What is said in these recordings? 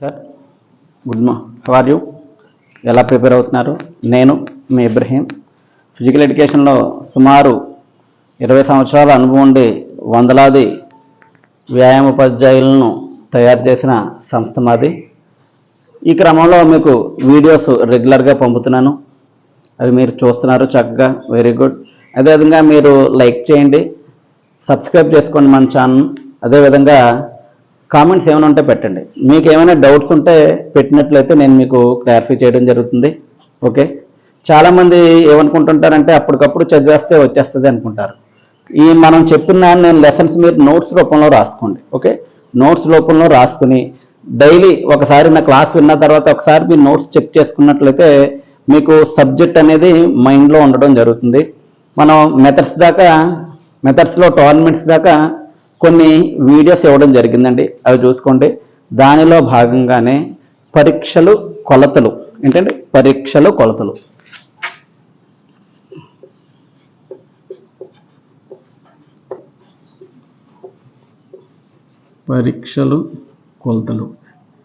Sir good morning, how are you? ఎలా prepare అవుతున్నారు? నేను మీ ఇబ్రహీం. ఫిజికల్ ఎడ్యుకేషన్లో సుమారు 20 సంవత్సరాల అనుభవం ఉండి వందలాది వ్యాయామ ఉపాధ్యాయులను తయారు చేసిన సంస్థ మాది. ఈ క్రమంలో మీకు వీడియోస్ రెగ్యులర్గా పంపుతున్నాను, అవి మీరు చూస్తున్నారు చక్కగా, వెరీ గుడ్. అదేవిధంగా మీరు లైక్ చేయండి, సబ్స్క్రైబ్ చేసుకోండి మన ఛానల్. అదేవిధంగా కామెంట్స్ ఏమైనా ఉంటే పెట్టండి. మీకు ఏమైనా డౌట్స్ ఉంటే పెట్టినట్లయితే నేను మీకు క్లారిఫై చేయడం జరుగుతుంది. ఓకే, చాలామంది ఏమనుకుంటుంటారంటే అప్పటికప్పుడు చదివేస్తే వచ్చేస్తుంది అనుకుంటారు. ఈ మనం చెప్పిన నేను లెసన్స్ మీరు నోట్స్ రూపంలో రాసుకోండి. ఓకే, నోట్స్ రూపంలో రాసుకుని డైలీ ఒకసారి నా క్లాస్ విన్న తర్వాత ఒకసారి మీరు నోట్స్ చెక్ చేసుకున్నట్లయితే మీకు సబ్జెక్ట్ అనేది మైండ్లో ఉండడం జరుగుతుంది. మనం మెథడ్స్లో టోర్నమెంట్స్ దాకా కొన్ని వీడియోస్ ఇవ్వడం జరిగిందండి, అవి చూసుకోండి. దానిలో భాగంగానే పరీక్షలు కొలతలు ఏంటంటే పరీక్షలు కొలతలు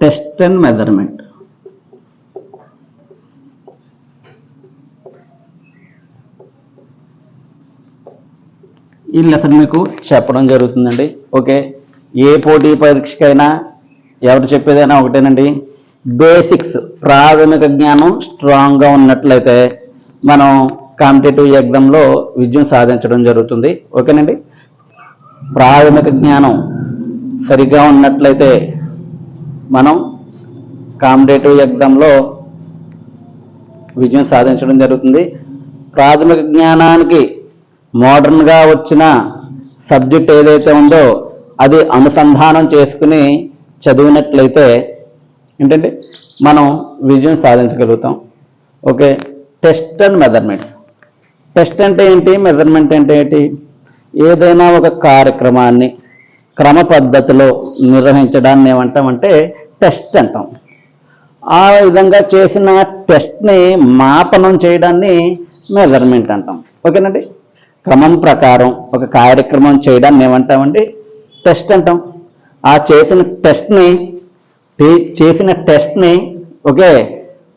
టెస్ట్ అండ్ మెజర్మెంట్. ఈ లెసన్ మీకు చెప్పడం జరుగుతుందండి. ఓకే, ఏ పోటీ పరీక్షకైనా ఎవరు చెప్పేదైనా ఒకటేనండి, బేసిక్స్ ప్రాథమిక జ్ఞానం స్ట్రాంగ్గా ఉన్నట్లయితే మనం కాంపిటేటివ్ ఎగ్జామ్లో విజయం సాధించడం జరుగుతుంది. ఓకేనండి, ప్రాథమిక జ్ఞానం సరిగ్గా ఉన్నట్లయితే మనం కాంపిటేటివ్ ఎగ్జామ్లో విజయం సాధించడం జరుగుతుంది. ప్రాథమిక జ్ఞానానికి మోడర్న్గా వచ్చిన సబ్జెక్ట్ ఏదైతే ఉందో అది అనుసంధానం చేసుకుని చదివినట్లయితే ఏంటంటే మనం విజయం సాధించగలుగుతాం. Okay, test and measurements. Test అంటే ఏంటి, మెజర్మెంట్ అంటే ఏంటి? ఏదైనా ఒక కార్యక్రమాన్ని క్రమ పద్ధతిలో నిర్వహించడాన్ని ఏమంటామంటే టెస్ట్ అంటాం. ఆ విధంగా చేసిన టెస్ట్ని మాపనం చేయడాన్ని మెజర్మెంట్ అంటాం. ఓకేనండి, క్రమం ప్రకారం ఒక కార్యక్రమం చేయడాన్ని ఏమంటామండి, టెస్ట్ అంటాం. ఆ చేసిన టెస్ట్ని ఓకే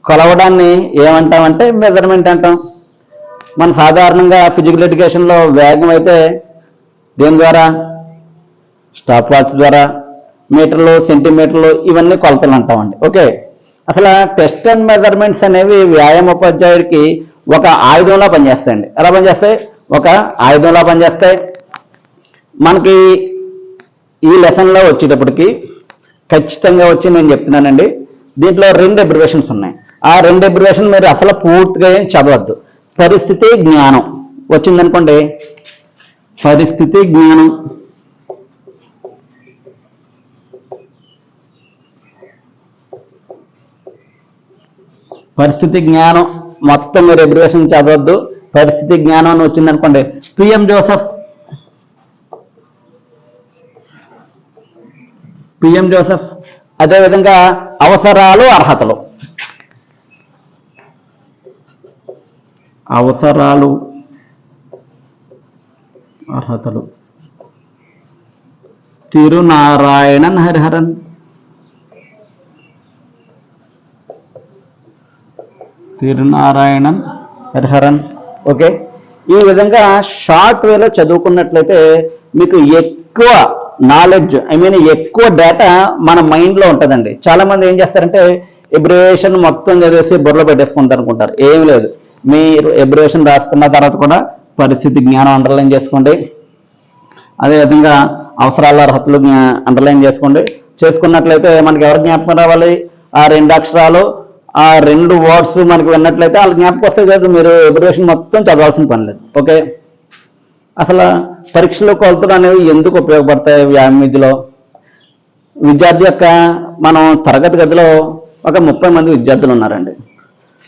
కొలవడాన్ని ఏమంటామంటే మెజర్మెంట్ అంటాం. మన సాధారణంగా ఫిజికల్ ఎడ్యుకేషన్లో వేగం అయితే దేని ద్వారా, స్టాప్ వాచ్ ద్వారా, మీటర్లు సెంటీమీటర్లు ఇవన్నీ కొలతలు అంటామండి. ఓకే, అసలు టెస్ట్ అండ్ మెజర్మెంట్స్ అనేవి వ్యాయామ ఉపాధ్యాయుడికి ఒక ఆయుధంలా పనిచేస్తాయండి. ఎలా పనిచేస్తాయి? ఒక ఆయుధంలా పనిచేస్తాయి. మనకి ఈ లెసన్లో వచ్చేటప్పటికి ఖచ్చితంగా వచ్చి నేను చెప్తున్నానండి, దీంట్లో 2 అబ్రివేషన్స్ ఉన్నాయి. ఆ 2 అబ్రివేషన్ మీరు అసలు పూర్తిగా ఏం చదవద్దు. పరిస్థితి జ్ఞానం వచ్చిందనుకోండి, పరిస్థితి జ్ఞానం, మొత్తం మీరు అబ్రివేషన్ చదవద్దు. పరిస్థితి జ్ఞానం అని వచ్చిందనుకోండి, పిఎం జోసెఫ్. అదేవిధంగా అవసరాలు అర్హతలు తిరునారాయణన్ హరిహరన్. ఓకే, ఈ విధంగా షార్ట్ వేలో చదువుకున్నట్లయితే మీకు ఎక్కువ నాలెడ్జ్, ఎక్కువ డేటా మన మైండ్లో ఉంటుందండి. చాలామంది ఏం చేస్తారంటే ఎబ్రివేషన్ మొత్తం చదివేసి బుర్రలో పెట్టేసుకుంటారు అనుకుంటారు. ఏం లేదు, మీరు ఎబ్రివేషన్ రాసుకున్న తర్వాత కూడా పరిస్థితి జ్ఞానం అండర్లైన్ చేసుకోండి. అదేవిధంగా అవసరాల అర్హతలు అండర్లైన్ చేసుకున్నట్లయితే మనకి ఎవరు జ్ఞాపకం రావాలి? ఆ 2 అక్షరాలు, ఆ 2 వర్డ్స్ మనకి విన్నట్లయితే వాళ్ళ జ్ఞాపకం వస్తే కాదు, మీరు ఎబ్రివేషన్ మొత్తం చదవాల్సిన పని లేదు. ఓకే, అసలు పరీక్షలు కొలతలు అనేవి ఎందుకు ఉపయోగపడతాయి? వ్యాయామ విద్యలో విద్యార్థి యొక్క మనం తరగతి గదిలో ఒక 30 మంది విద్యార్థులు ఉన్నారండి.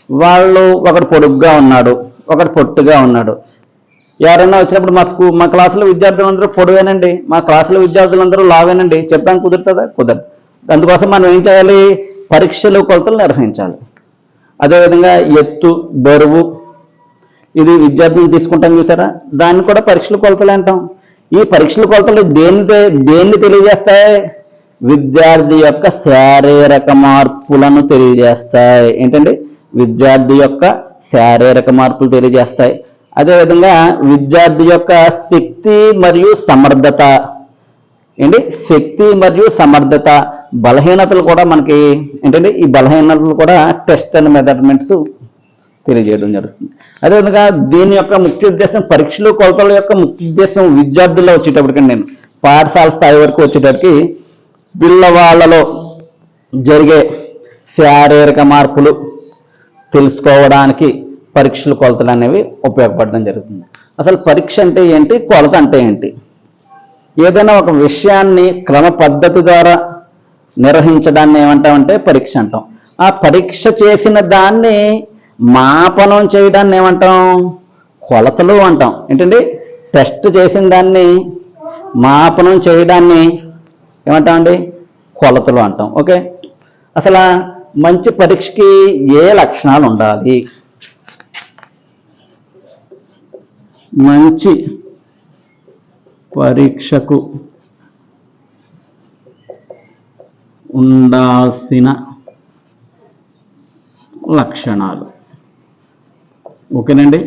వాళ్ళు ఒకడు పొడుగ్గా ఉన్నాడు, ఒకడు పొట్టుగా ఉన్నాడు. ఎవరైనా వచ్చినప్పుడు మా క్లాసులో విద్యార్థులందరూ పొడువేనండి, మా క్లాసులో విద్యార్థులందరూ లావేనండి చెప్పడానికి కుదురుతుందా? కుదరదు. అందుకోసం మనం ఏం చేయాలి? పరీక్షలు కొలతలు నిర్వహించాలి. అదేవిధంగా ఎత్తు, బరువు, ఇది విద్యార్థులు తీసుకుంటాం చూసారా, దాన్ని కూడా పరీక్షల కొలతలు అంటాం. ఈ పరీక్షల కొలతలు దేన్ని తెలియజేస్తాయి? విద్యార్థి యొక్క శారీరక మార్పులను తెలియజేస్తాయి. ఏంటండి? విద్యార్థి యొక్క శారీరక మార్పులు తెలియజేస్తాయి. అదేవిధంగా విద్యార్థి యొక్క శక్తి మరియు సమర్థత, ఏంటి? శక్తి మరియు సమర్థత, బలహీనతలు కూడా మనకి ఏంటంటే ఈ బలహీనతలు కూడా టెస్ట్ అండ్ మెజర్మెంట్స్ తెలియజేయడం జరుగుతుంది. అదేవిధంగా దీని యొక్క ముఖ్య ఉద్దేశం, పరీక్షలు కొలతల యొక్క ముఖ్య ఉద్దేశం విద్యార్థుల్లో వచ్చేటప్పటికండి, నేను పాఠశాల స్థాయి వరకు వచ్చేటప్పటికి పిల్లవాళ్ళలో జరిగే శారీరక మార్పులు తెలుసుకోవడానికి పరీక్షలు కొలతలు అనేవి ఉపయోగపడడం జరుగుతుంది. అసలు పరీక్ష అంటే ఏంటి, కొలత అంటే ఏంటి? ఏదైనా ఒక విషయాన్ని క్రమ పద్ధతి ద్వారా నిర్వహించడాన్ని ఏమంటామంటే పరీక్ష అంటాం. ఆ పరీక్ష చేసిన దాన్ని మాపనం చేయడాన్ని ఏమంటాం? కొలతలు అంటాం. ఏంటండి? టెస్ట్ చేసిన దాన్ని మాపనం చేయడాన్ని ఏమంటామండి? కొలతలు అంటాం. ఓకే, అసలు మంచి పరీక్షకి ఏ లక్షణాలు ఉండాలి? మంచి పరీక్షకు ఉండాల్సిన లక్షణాలు. ఓకేనండి,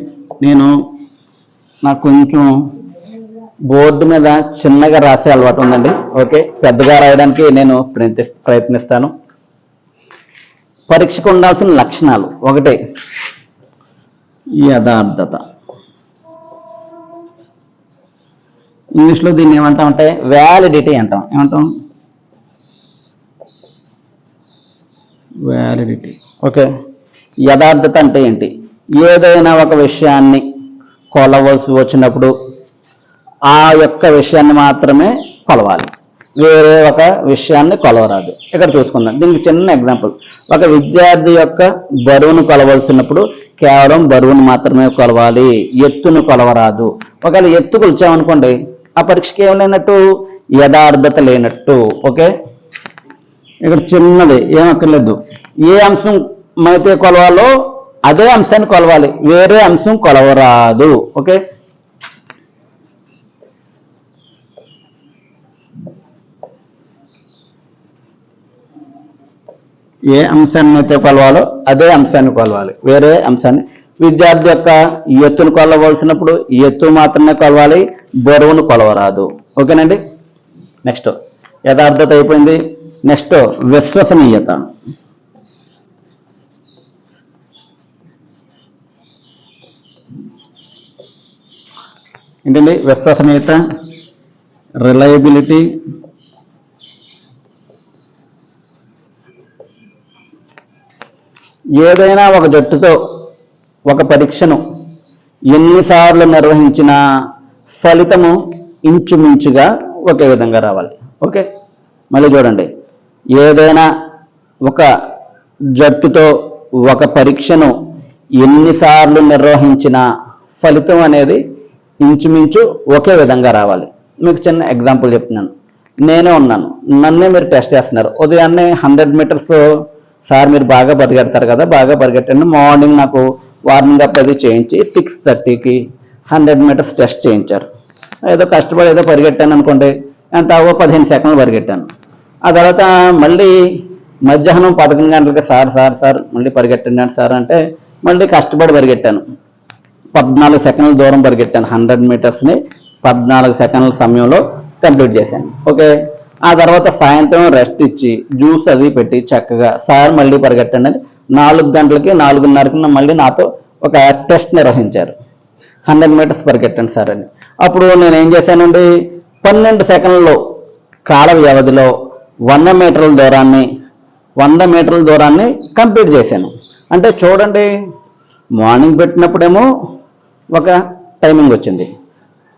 నాకు కొంచెం బోర్డు మీద చిన్నగా రాసే అలవాటు ఉందండి. ఓకే, పెద్దగా రాయడానికి నేను ప్రయత్నిస్తాను. పరీక్షకు ఉండాల్సిన లక్షణాలు: ఒకటి, యథార్థత. ఇంగ్లీష్లో దీన్ని ఏమంటామంటే వ్యాలిడిటీ అంటాం. ఏమంటాం? వ్యాలిడిటీ. ఓకే, యథార్థత అంటే ఏంటి? ఏదైనా ఒక విషయాన్ని కొలవలసి వచ్చినప్పుడు ఆ యొక్క విషయాన్ని మాత్రమే కొలవాలి, వేరే ఒక విషయాన్ని కొలవరాదు. ఇక్కడ చూసుకుందాం. దీనికి చిన్న ఎగ్జాంపుల్. ఒక విద్యార్థి యొక్క బరువును కొలవలసినప్పుడు కేవలం బరువును మాత్రమే కొలవాలి, ఎత్తును కొలవరాదు. ఒకవేళ ఎత్తు కొలిచామనుకోండి, ఆ పరీక్షకి ఏం లేనట్టు? యథార్థత లేనట్టు. ఓకే, ఇక్కడ చిన్నది, ఏమక్కర్లేదు. ఏ అంశం అయితే కొలవాలో అదే అంశాన్ని కొలవాలి, వేరే అంశం కొలవరాదు. ఓకే, ఏ అంశాన్ని అయితే కొలవాలో అదే అంశాన్ని కొలవాలి, వేరే అంశాన్ని. విద్యార్థి యొక్క ఎత్తును కొలవలసినప్పుడు ఎత్తు మాత్రమే కొలవాలి, బరువును కొలవరాదు. ఓకేనండి. నెక్స్ట్ యథార్థత అయిపోయింది. నెక్స్ట్ విశ్వసనీయత. ఏంటండి? విశ్వసనీయత, రిలయబిలిటీ, ఏదైనా ఒక జట్టుతో ఒక పరీక్షను ఎన్నిసార్లు నిర్వహించినా ఫలితము ఇంచుమించుగా ఒకే విధంగా రావాలి. ఓకే, మళ్ళీ చూడండి. ఏదైనా ఒక జట్టుతో ఒక పరీక్షను ఎన్నిసార్లు నిర్వహించినా ఫలితం అనేది ఇంచుమించు ఒకే విధంగా రావాలి. మీకు చిన్న ఎగ్జాంపుల్ చెప్తున్నాను. నేనే ఉన్నాను, నన్నే మీరు టెస్ట్ చేస్తున్నారు. ఉదయాన్నే 100 మీటర్స్ సార్ మీరు బాగా పరిగెడతారు కదా, బాగా పరిగెట్టండి. మార్నింగ్ నాకు వార్నింగ్ అప్ అది చేయించి 6:30కి 100 మీటర్స్ టెస్ట్ చేయించారు. ఏదో కష్టపడి ఏదో పరిగెట్టాను అనుకోండి, ఎంత 15 సెకండ్లు పరిగెట్టాను. ఆ తర్వాత మళ్ళీ మధ్యాహ్నం 11 గంటలకి సార్ మళ్ళీ పరిగెట్టండి సార్ అంటే మళ్ళీ కష్టపడి పరిగెట్టాను. 14 సెకండ్ల దూరం పరిగెట్టాను. 100 మీటర్స్ని 14 సెకండ్ల సమయంలో కంప్లీట్ చేశాను. ఓకే, ఆ తర్వాత సాయంత్రం రెస్ట్ ఇచ్చి జ్యూస్ అది పెట్టి చక్కగా సార్ మళ్ళీ పరిగెట్టండి అని 4 గంటలకి 4:30కి మళ్ళీ నాతో ఒక టెస్ట్ నిర్వహించారు. 100 మీటర్స్ పరిగెట్టండి సార్ అని. అప్పుడు నేను ఏం చేశానండి, 12 సెకండ్లలో కాల వ్యవధిలో 100 మీటర్ల దూరాన్ని కంప్లీట్ చేశాను. అంటే చూడండి, మార్నింగ్ పెట్టినప్పుడేమో ఒక టైమింగ్ వచ్చింది,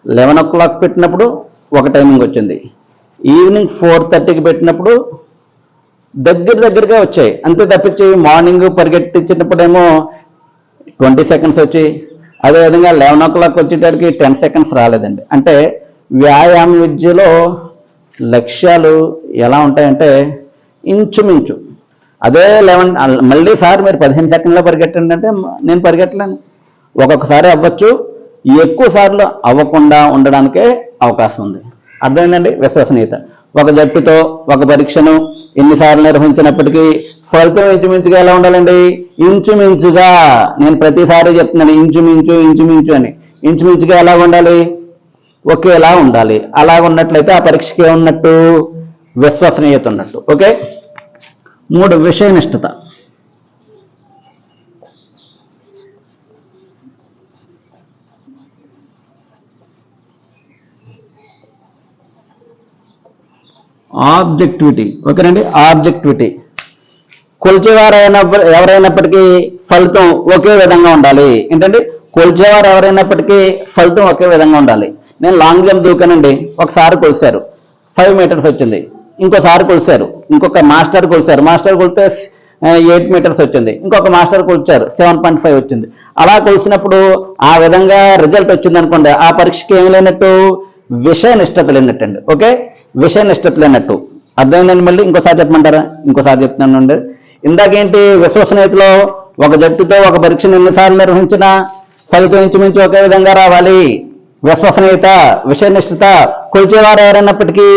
11 o'clock పెట్టినప్పుడు ఒక టైమింగ్ వచ్చింది, ఈవినింగ్ 4:30కి పెట్టినప్పుడు దగ్గరగా వచ్చాయి. అంతే తప్పించి మార్నింగ్ పరిగెట్టించినప్పుడేమో 20 సెకండ్స్ వచ్చి, అదేవిధంగా 11 o'clock వచ్చేటప్పటికి 10 సెకండ్స్ రాలేదండి. అంటే వ్యాయామ విద్యలో లక్ష్యాలు ఎలా ఉంటాయంటే ఇంచుమించు అదే 11. మళ్ళీ సార్ మీరు 15 సెకండ్లో పరిగెట్టండి అంటే నేను పరిగెట్టలేను. ఒక్కొక్కసారి అవ్వచ్చు, ఎక్కువ సార్లు అవ్వకుండా ఉండడానికే అవకాశం ఉంది. అర్థమైందండి? విశ్వసనీయత. ఒక జట్టుతో ఒక పరీక్షను ఎన్నిసార్లు నిర్వహించినప్పటికీ ఫలితం ఇంచుమించుగా ఎలా ఉండాలండి? ఇంచుమించుగా, నేను ప్రతిసారి చెప్తున్నాను ఇంచుమించు అని. ఇంచుమించుగా ఎలా ఉండాలి? ఒకేలా ఉండాలి. అలా ఉన్నట్లయితే ఆ పరీక్షకి ఏమున్నట్టు? విశ్వసనీయత ఉన్నట్టు. ఓకే. 3 విషయనిష్టత. ఆబ్జెక్టివిటీ. ఓకేనండి, ఆబ్జెక్టివిటీ. కొలిచేవారు ఎవరైనప్పటికీ ఫలితం ఒకే విధంగా ఉండాలి. ఏంటంటే కొలిచేవారు ఎవరైనప్పటికీ ఫలితం ఒకే విధంగా ఉండాలి. నేను లాంగ్ జంప్ దూకానండి, ఒకసారి కొలిచారు 5 మీటర్స్ వచ్చింది, ఇంకోసారి కొలిచారు, ఇంకొక మాస్టర్ కొలిచారు, మాస్టర్ కొలితే 8 మీటర్స్ వచ్చింది, ఇంకొక మాస్టర్ కొలిచారు 7.5 వచ్చింది. అలా కొలిసినప్పుడు ఆ విధంగా రిజల్ట్ వచ్చింది అనుకోండి, ఆ పరీక్షకి ఏమి లేనట్టు? విషయ నిష్ఠత లేనట్టండి. ఓకే, విషయ నిష్ఠత లేనట్టు. అర్థమైందండి? మళ్ళీ ఇంకోసారి చెప్పమంటారా? ఇంకోసారి చెప్తున్నానండి. ఇందాకేంటి? విశ్వసనీయతలో ఒక జట్టుతో ఒక పరీక్షను ఎన్నిసార్లు నిర్వహించినా ఫలితం ఇంచుమించు ఒకే విధంగా రావాలి. విశ్వసనీయత, విషయ నిష్ఠత. కొలిచేవారు ఎవరైనప్పటికీ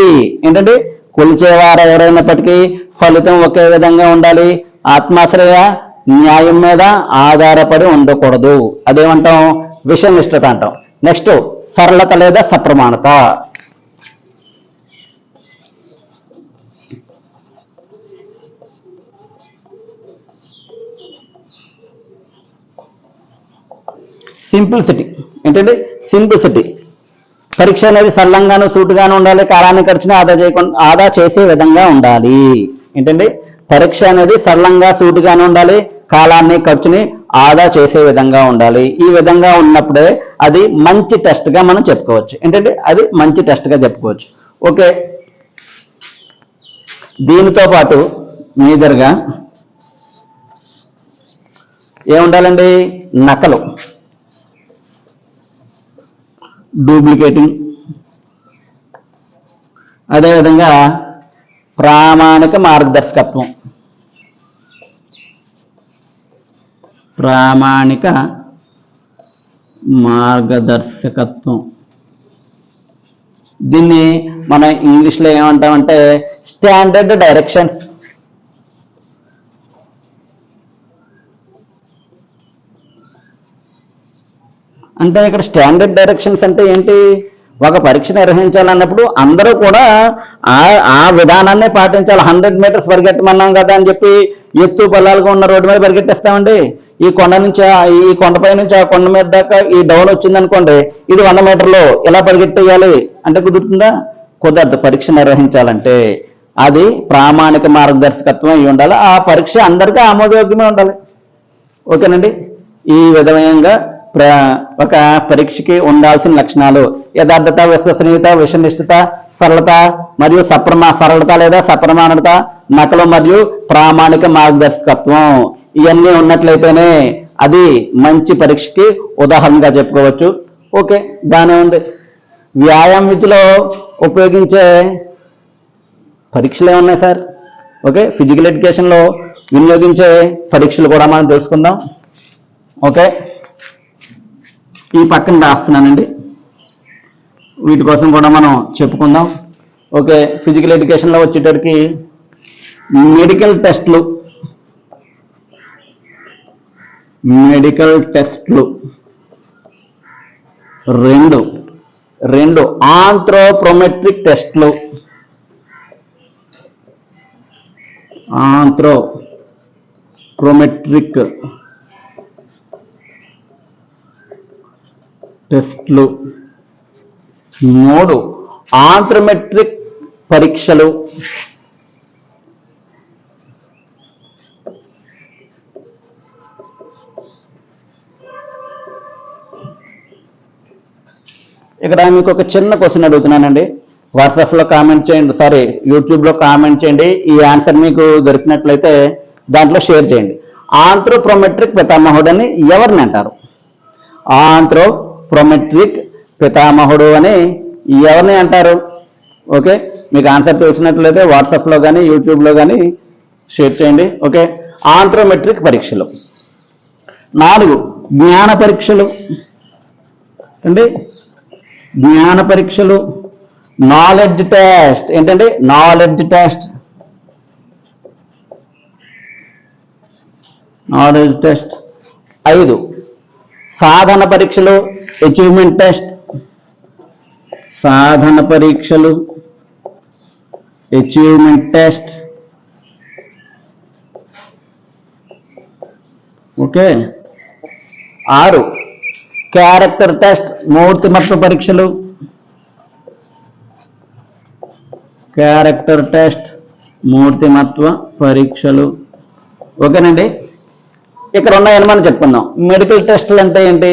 ఏంటంటే కొలిచేవారు ఎవరైనప్పటికీ ఫలితం ఒకే విధంగా ఉండాలి. ఆత్మాశ్రయ, న్యాయం మీద ఆధారపడి ఉండకూడదు. అదేమంటాం? విషయ నిష్ఠత అంటాం. నెక్స్ట్ సరళత లేదా సప్రమాణత. సింప్లిసిటీ. ఏంటంటే సింప్లిసిటీ. పరీక్ష అనేది సరళంగాను సూటుగాను ఉండాలి. కాలాన్ని ఖర్చుని ఆదా చేసే విధంగా ఉండాలి. ఏంటంటే పరీక్ష అనేది సరళంగా సూటుగాను ఉండాలి, కాలాన్ని ఖర్చుని ఆదా చేసే విధంగా ఉండాలి. ఈ విధంగా ఉన్నప్పుడే అది మంచి టెస్ట్గా మనం చెప్పుకోవచ్చు. ఏంటంటే అది మంచి టెస్ట్గా చెప్పుకోవచ్చు. ఓకే. దీనితో పాటు మేజర్గా ఏముండాలండి? నకలు, డూప్లికేటింగ్, అదేవిధంగా ప్రామాణిక మార్గదర్శకత్వం. ప్రామాణిక మార్గదర్శకత్వం. దీన్ని మనం ఇంగ్లీష్లో ఏమంటామంటే స్టాండర్డ్ డైరెక్షన్స్. అంటే ఇక్కడ స్టాండర్డ్ డైరెక్షన్స్ అంటే ఏంటి? ఒక పరీక్ష నిర్వహించాలన్నప్పుడు అందరూ కూడా ఆ విధానాన్ని పాటించాలి. 100 మీటర్స్ పరిగెట్టమన్నాం కదా అని చెప్పి ఎత్తు పల్లాలుగా ఉన్న రోడ్డు మీద పరిగెట్టేస్తామండి. ఈ కొండపై నుంచి ఆ కొండ మీద దాకా ఈ డౌన్ వచ్చింది అనుకోండి, ఇది 100 మీటర్లు ఇలా పరిగెట్టేయాలి అంటే కుదురుతుందా? కుదరదు. పరీక్ష నిర్వహించాలంటే అది ప్రామాణిక మార్గదర్శకత్వం అయి ఉండాలి. ఆ పరీక్ష అందరికీ ఆమోదయోగ్యమే ఉండాలి. ఓకేనండి. ఈ విధంగా ఒక పరీక్షకి ఉండాల్సిన లక్షణాలు: యథార్థత, విశ్వసనీయత, విషయనిష్ఠత, సరళత మరియు సరళత లేదా సప్రమాణత, నకలు మరియు ప్రామాణిక మార్గదర్శకత్వం. ఇవన్నీ ఉన్నట్లయితేనే అది మంచి పరీక్షకి ఉదాహరణగా చెప్పుకోవచ్చు. ఓకే, బాగానే ఉంది. వ్యాయామ విధిలో ఉపయోగించే పరీక్షలు ఏమున్నాయి సార్? ఓకే, ఫిజికల్ ఎడ్యుకేషన్లో వినియోగించే పరీక్షలు కూడా మనం తెలుసుకుందాం. ఓకే, ఈ పక్కన రాస్తున్నానండి, వీటి కోసం కూడా మనం చెప్పుకుందాం. ఓకే, ఫిజికల్ ఎడ్యుకేషన్లో వచ్చేటప్పటికి మెడికల్ టెస్ట్లు రెండు ఆంథ్రోప్రోమెట్రిక్ టెస్ట్లు. టెస్ట్లు 3 ఆంథ్రోమెట్రిక్ పరీక్షలు. ఇక్కడ మీకు ఒక చిన్న క్వశ్చన్ అడుగుతున్నానండి, వాట్సాప్లో కామెంట్ చేయండి, యూట్యూబ్లో కామెంట్ చేయండి. ఈ ఆన్సర్ మీకు దొరికినట్లయితే దాంట్లో షేర్ చేయండి. ఆంథ్రోప్రోమెట్రిక్ పితామహుడు అని ఎవరిని అంటారు? ఆంథ్రోప్రోమెట్రిక్ పితామహుడు అని ఎవరిని అంటారు? ఓకే, మీకు ఆన్సర్ తెలిసినట్లయితే వాట్సాప్లో కానీ యూట్యూబ్లో కానీ షేర్ చేయండి. ఓకే, ఆంథ్రోమెట్రిక్ పరీక్షలు. 4 జ్ఞాన పరీక్షలు అండి. జ్ఞాన పరీక్షలు నాలెడ్జ్ టెస్ట్ ఏంటంటే నాలెడ్జ్ టెస్ట్, నాలెడ్జ్ టెస్ట్. 5 సాధన పరీక్షలు, అచీవ్మెంట్ టెస్ట్, సాధన పరీక్షలు, achievement test. Okay. 6 character test, మూర్తిమత్వ పరీక్షలు, క్యారెక్టర్ టెస్ట్, మూర్తిమత్వ పరీక్షలు. ఓకేనండి. ఇక్కడ ఉన్నాయని మనం చెప్పుకుందాం. మెడికల్ టెస్టులు అంటే ఏంటి?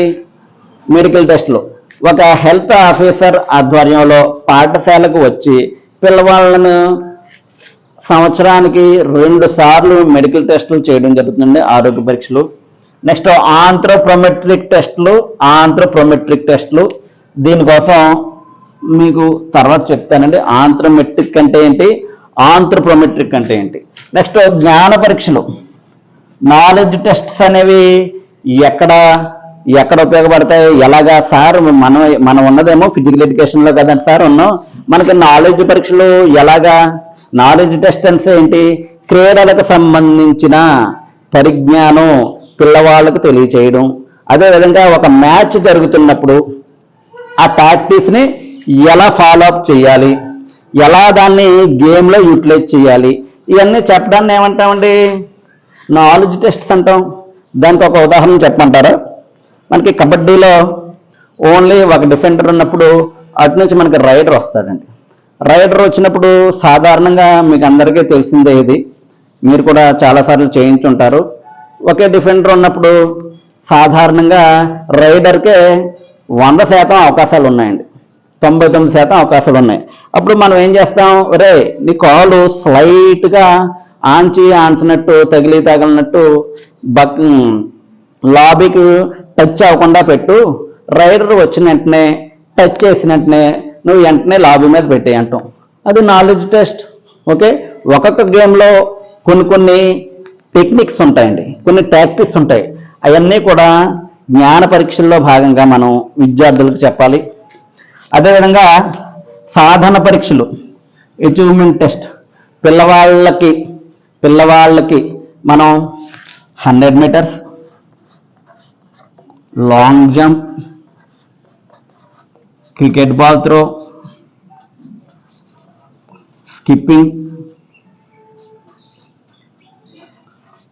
మెడికల్ టెస్టులు ఒక హెల్త్ ఆఫీసర్ ఆధ్వర్యంలో పాఠశాలకు వచ్చి పిల్లవాళ్ళను సంవత్సరానికి 2 సార్లు మెడికల్ టెస్టులు చేయడం జరుగుతుంది, ఆరోగ్య పరీక్షలు. నెక్స్ట్ ఆంథ్రోప్రోమెట్రిక్ టెస్టులు, ఆంథ్రోప్రోమెట్రిక్ టెస్టులు. దీనికోసం మీకు తర్వాత చెప్తానండి. ఆంథ్రోమెట్రిక్ అంటే ఏంటి, ఆంథ్రోప్రోమెట్రిక్ అంటే ఏంటి. నెక్స్ట్ జ్ఞాన పరీక్షలు, నాలెడ్జ్ టెస్ట్స్ అనేవి ఎక్కడ ఉపయోగపడతాయి, ఎలాగా సార్? మనం ఉన్నదేమో ఫిజికల్ ఎడ్యుకేషన్లో కదండి సార్ ఉన్నాం. మనకి నాలెడ్జ్ పరీక్షలు ఎలాగా? నాలెడ్జ్ టెస్ట్ అంటే ఏంటి? క్రీడలకు సంబంధించిన పరిజ్ఞానం పిల్లవాళ్ళకు తెలియచేయడం. అదేవిధంగా ఒక మ్యాచ్ జరుగుతున్నప్పుడు ఆ ప్రాక్టీస్ని ఎలా ఫాలో అప్ చేయాలి, ఎలా దాన్ని గేమ్లో యూటిలైజ్ చేయాలి, ఇవన్నీ చెప్పడాన్ని ఏమంటామండి? నాలెడ్జ్ టెస్ట్స్ అంటాం. దానికి ఒక ఉదాహరణ చెప్పమంటారా? మనకి కబడ్డీలో ఓన్లీ ఒక డిఫెండర్ ఉన్నప్పుడు అటు నుంచి మనకి రైడర్ వస్తాడండి. రైడర్ వచ్చినప్పుడు సాధారణంగా మీకు అందరికీ తెలిసిందే, ఇది మీరు కూడా చాలాసార్లు చేయించుంటారు. ఒకే డిఫెండర్ ఉన్నప్పుడు సాధారణంగా రైడర్కే 100% అవకాశాలు ఉన్నాయండి, 99% అవకాశాలు ఉన్నాయి. అప్పుడు మనం ఏం చేస్తాం? రే నీ కాలు స్లైట్గా ఆంచినట్టు తగిలినట్టు లాబీకి టచ్ అవ్వకుండా పెట్టు, రైడర్ వచ్చిన వెంటనే టచ్ చేసిన వెంటనే నువ్వు వెంటనే లాబీ మీద పెట్టే అంటాం. అది నాలెడ్జ్ టెస్ట్. ఓకే. ఒక్కొక్క గేమ్లో కొన్ని టెక్నిక్స్ ఉంటాయండి, కొన్ని టాక్టిక్స్ ఉంటాయి. అవన్నీ కూడా జ్ఞాన పరీక్షల్లో భాగంగా మనం విద్యార్థులకు చెప్పాలి. అదేవిధంగా సాధన పరీక్షలు, అచీవ్మెంట్ టెస్ట్. పిల్లవాళ్ళకి మనం 100 metres, long jump, cricket ball throw, skipping,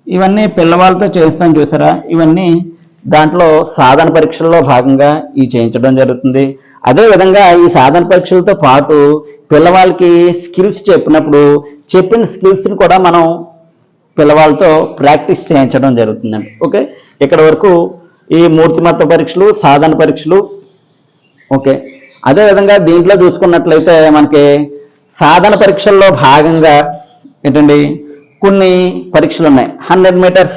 ఇవన్నీ పిల్లవాళ్ళతో చేస్తాం చూసారా? ఇవన్నీ దాంట్లో సాధన పరీక్షల్లో భాగంగా చేయించడం జరుగుతుంది. అదేవిధంగా ఈ సాధన పరీక్షలతో పాటు పిల్లవాళ్ళకి స్కిల్స్ చెప్పినప్పుడు చెప్పిన స్కిల్స్ని కూడా మనం పిల్లవాళ్ళతో ప్రాక్టీస్ చేయించడం జరుగుతుందండి. ఓకే. ఇక్కడ వరకు ఈ మూర్తిమత్వ పరీక్షలు, సాధన పరీక్షలు. ఓకే. అదేవిధంగా దీంట్లో చూసుకున్నట్లయితే మనకి సాధన పరీక్షల్లో భాగంగా ఏంటండి కొన్ని పరీక్షలు ఉన్నాయి. 100 మీటర్స్,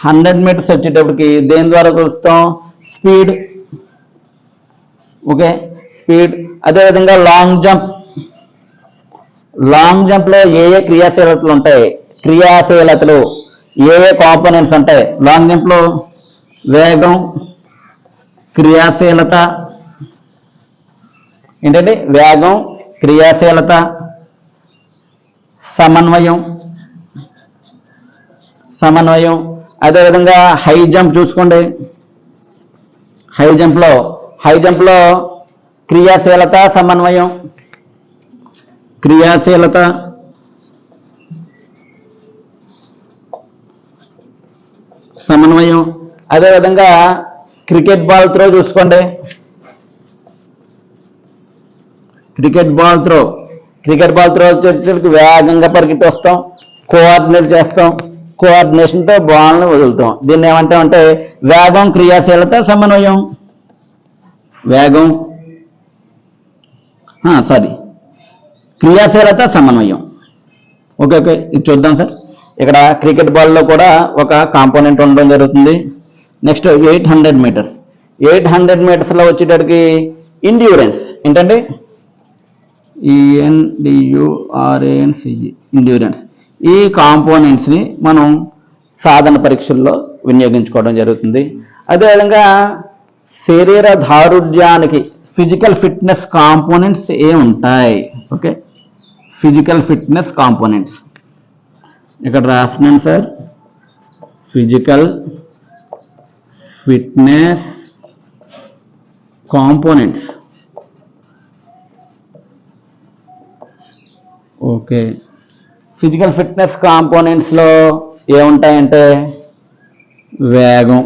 100 మీటర్స్ వచ్చేటప్పటికి దేని ద్వారా కొలుస్తాం? స్పీడ్. Okay, speed. అదేవిధంగా లాంగ్ జంప్, లాంగ్ జంప్లో ఏ క్రియాశీలతలు ఉంటాయి, క్రియాశీలతలు ఏ కాంపోనెంట్స్ ఉంటాయి? లాంగ్ జంప్లో వేగం, క్రియాశీలత, ఏంటంటే వేగం, క్రియాశీలత, సమన్వయం. అదేవిధంగా హై జంప్ చూసుకోండి. హై జంప్లో క్రియాశీలత, సమన్వయం. అదేవిధంగా క్రికెట్ బాల్ త్రో చూసుకోండి. క్రికెట్ బాల్ త్రో వచ్చేసరికి వేగంగా పరిగెట్టి వస్తాం, కోఆర్డినేట్ చేస్తాం, కోఆర్డినేషన్తో బాల్ని వదులుతాం. దీన్ని ఏమంటామంటే వేగం, క్రియాశీలత, సమన్వయం. క్రియాశీలత, సమన్వయం. ఓకే. ఇది చూద్దాం సార్. ఇక్కడ క్రికెట్ బాల్లో కూడా ఒక కాంపోనెంట్ ఉండడం జరుగుతుంది. Next 800 metres. 800 మీటర్స్లో వచ్చేటప్పటికి ఇండ్యూరెన్స్. ఏంటంటే ఇండ్యూరెన్స్. ఈ కాంపోనెంట్స్ని మనం సాధన పరీక్షల్లో వినియోగించుకోవడం జరుగుతుంది. అదేవిధంగా శరీర ఫిజికల్ ఫిట్నెస్ కాంపోనెంట్స్ ఏ ఉంటాయి? ఓకే, ఫిజికల్ ఫిట్నెస్ కాంపోనెంట్స్ ఇక్కడ రాస్తున్నాను sir. Physical fitness components. Okay, physical fitness కాంపోనెంట్స్లో ఏముంటాయంటే వేగం,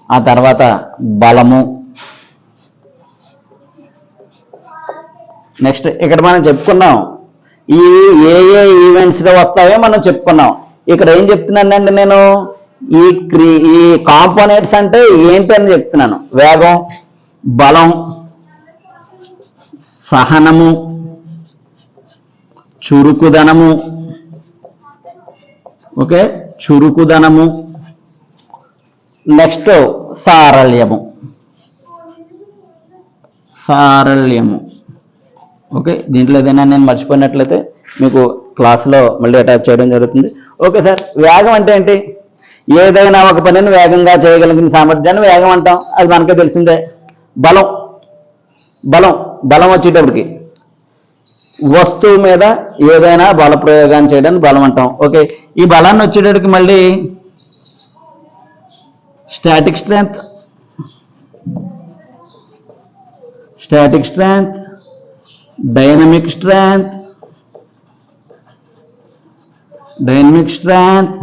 ఆ తర్వాత బలము. నెక్స్ట్ ఇక్కడ మనం చెప్పుకున్నాం ఈ ఏ ఏ ఈవెంట్స్లో వస్తాయో మనం చెప్పుకున్నాం. ఇక్కడ ఏం చెప్తున్నానండి నేను, ఈ కాంపోనెంట్స్ అంటే ఏంటి అని చెప్తున్నాను. వేగం, బలం, సహనము, చురుకుదనము. ఓకే, చురుకుదనము. నెక్స్ట్ సారళ్యము. సారళ్యము. ఓకే, దీంట్లో ఏదైనా నేను మర్చిపోయినట్లయితే మీకు క్లాస్లో మళ్ళీ అటాచ్ చేయడం జరుగుతుంది. ఓకే సార్, వేగం అంటే ఏంటి? ఏదైనా ఒక పనిని వేగంగా చేయగలిగిన సామర్థ్యాన్ని వేగం అంటాం, అది మనకే తెలిసిందే. బలం, బలం బలం వచ్చేటప్పటికి వస్తువు మీద ఏదైనా బల ప్రయోగాన్ని చేయడానికి బలం అంటాం. ఓకే, ఈ బలాన్ని వచ్చేటప్పటికి మళ్ళీ static strength, static strength, dynamic strength, dynamic strength,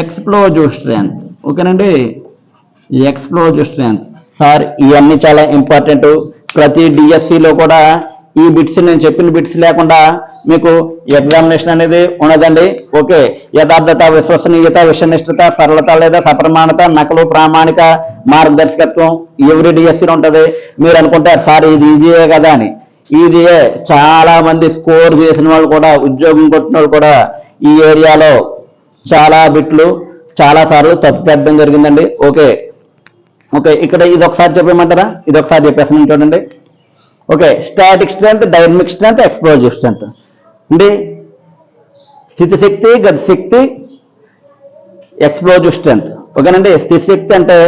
explosive strength. ఓకేనండి, ఎక్స్ప్లోజివ్ స్ట్రెంగ్త్. సార్ ఇవన్నీ చాలా ఇంపార్టెంట్. ప్రతి డిఎస్సిలో కూడా ఈ బిట్స్, నేను చెప్పిన బిట్స్ లేకుండా మీకు ఎగ్జామినేషన్ అనేది ఉండదండి. ఓకే, యథార్థత, విశ్వసనీయత, విషనిష్టత, సరళత లేదా సప్రమాణత, నకలు, ప్రామాణిక మార్గదర్శకత్వం ఎవ్రీ డిఎస్సీలో ఉంటుంది. మీరు అనుకుంటారు సార్ ఇది ఈజీయే కదా అని. ఈజీయే. చాలా మంది స్కోర్ చేసిన వాళ్ళు కూడా, ఉద్యోగం కొట్టిన వాళ్ళు కూడా ఈ ఏరియాలో చాలా బిట్లు చాలా సార్లు తప్పు పెట్టడం జరిగిందండి. ఓకే ఓకే, ఇక్కడ ఇది ఒకసారి చెప్పేయమంటారా? ఇది ఒకసారి చెప్పేస్తాను చూడండి. Okay, static strength, dynamic strength, explosive strength అంటే స్థితి శక్తి, గతి శక్తి, ఎక్స్ప్లోజివ్ స్ట్రెంగ్త్. ఓకేనండి, స్థితి శక్తి అంటే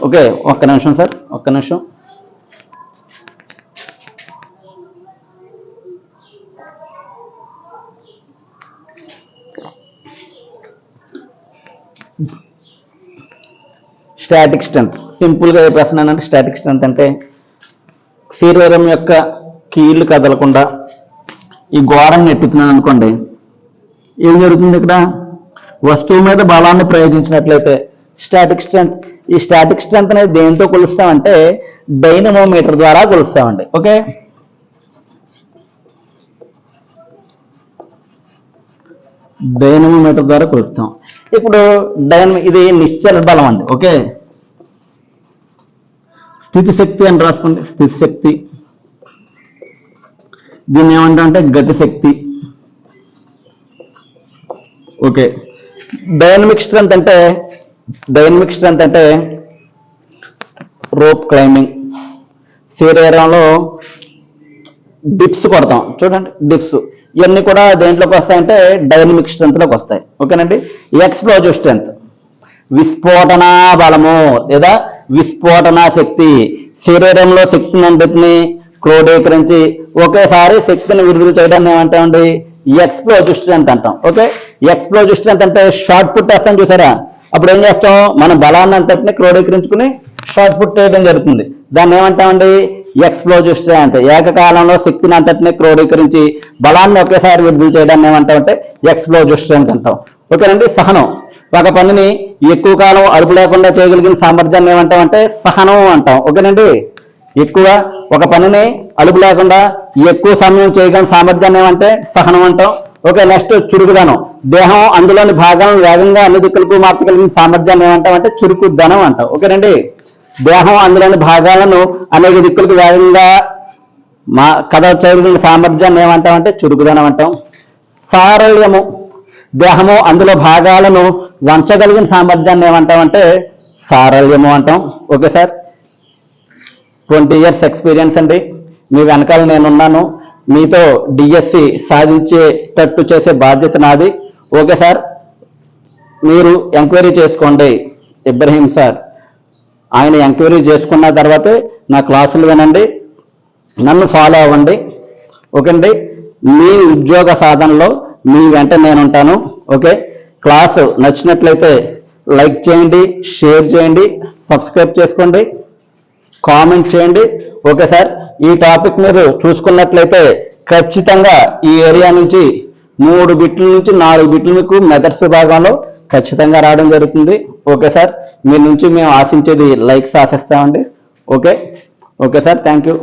ఓకే, ఒక్క నిమిషం సార్, ఒక్క నిమిషం. స్టాటిక్ స్ట్రెంగ్త్ సింపుల్గా చెప్పేస్తున్నానంటే, స్టాటిక్ స్ట్రెంగ్త్ అంటే శరీరం యొక్క కీళ్ళు కదలకుండా ఈ గోడను నెట్టుతున్నాను అనుకోండి, ఏం జరుగుతుంది? ఇక్కడ వస్తువు మీద బలాన్ని ప్రయోగించినట్లయితే స్టాటిక్ స్ట్రెంగ్త్. ఈ స్టాటిక్ స్ట్రెంగ్త్ అనేది దేంతో కొలుస్తామంటే డైనమోమీటర్ ద్వారా కొలుస్తామండి. ఓకే, డైనమోమీటర్ ద్వారా కొలుస్తాం. ఇప్పుడు ఇది నిశ్చల బలం అండి. ఓకే, స్థితి శక్తి అని రాసుకోండి. స్థితి శక్తి, దీన్ని ఏమంటే గతి శక్తి. ఓకే, డైనమిక్ స్ట్రెంగ్త్ అంటే రోప్ క్లైంబింగ్. శరీరంలో డిప్స్ కొడతాం చూడండి, డిప్స్. ఇవన్నీ కూడా దేంట్లోకి వస్తాయంటే డైనమిక్ స్ట్రెంగ్త్లోకి వస్తాయి. ఓకేనండి, ఎక్స్ప్లోజివ్ స్ట్రెంగ్త్ విస్ఫోటన బలము లేదా విస్ఫోటన శక్తి. శరీరంలో శక్తిని అంతటిని క్రోడీకరించి ఒకేసారి శక్తిని విడుదల చేయడాన్ని ఏమంటామండి? ఎక్స్ప్లోజివ్ స్ట్రెంగ్త్ అంటాం. ఓకే, ఎక్స్ప్లోజివ్ స్ట్రెంగ్త్ అంటే షార్ట్ పుట్ వేస్తాం చూసారా, అప్పుడు ఏం చేస్తాం? మన బలాన్ని అంతటిని క్రోడీకరించుకుని షార్ట్ పుట్ వేయడం జరుగుతుంది. దాన్ని ఏమంటామండి? Explosive strength. ఏకకాలంలో శక్తిని అంతటిని క్రోడీకరించి బలాన్ని ఒకేసారి విడుదల చేయడాన్ని ఏమంటామంటే ఎక్స్ప్లోజివ్ స్ట్రెంగ్త్ అంటాం. ఓకేనండి, సహనం. ఒక పనిని ఎక్కువ కాలం అదుపు లేకుండా చేయగలిగిన సామర్థ్యాన్ని ఏమంటామంటే సహనం అంటాం. ఓకేనండి, ఎక్కువ ఒక పనిని అదుపు లేకుండా ఎక్కువ సమయం చేయగలిగిన సామర్థ్యాన్ని ఏమంటే సహనం అంటాం. ఓకే, నెక్స్ట్ చురుకుదనం. దేహం అందులోని భాగాలను వేగంగా అన్ని దిక్కులకు మార్చగలిగిన సామర్థ్యాన్ని ఏమంటామంటే చురుకుదనం అంటాం. ఓకేనండి, దేహం అందులోని భాగాలను అనేక దిక్కులకు వేగంగా కదలచగలిగిన సామర్థ్యాన్ని ఏమంటామంటే చురుకుదనం అంటాం. సారళ్యము. దేహము అందులో భాగాలను వంచగలిగిన సామర్థ్యాన్ని ఏమంటామంటే సారళ్యము అంటాం. ఓకే సార్, 20 years ఎక్స్పీరియన్స్ అండి. మీ వెనకాల నేనున్నాను. మీతో డిఎస్సి సాధించేటట్టు చేసే బాధ్యత నాది. ఓకే సార్, మీరు ఎంక్వైరీ చేసుకోండి. ఇబ్రహీం సార్ ఆయన ఎంక్వైరీ చేసుకున్న తర్వాతే నా క్లాసులు వినండి, నన్ను ఫాలో అవ్వండి. ఓకే అండి, మీ ఉద్యోగ సాధనలో మీ వెంట నేను ఉంటాను. ఓకే, క్లాసు నచ్చినట్లయితే లైక్ చేయండి, షేర్ చేయండి, సబ్స్క్రైబ్ చేసుకోండి, కామెంట్ చేయండి. ఓకే సార్, ఈ టాపిక్ మీరు చూసుకున్నట్లయితే ఖచ్చితంగా ఈ ఏరియా నుంచి 3 బిట్ల నుంచి 4 బిట్లు మీకు మెథడ్స్ భాగంలో ఖచ్చితంగా రావడం జరుగుతుంది. ఓకే సార్, మీ నుంచి మేము ఆశించేది లైక్స్ ఆశిస్తామండి. Okay okay sir, thank you.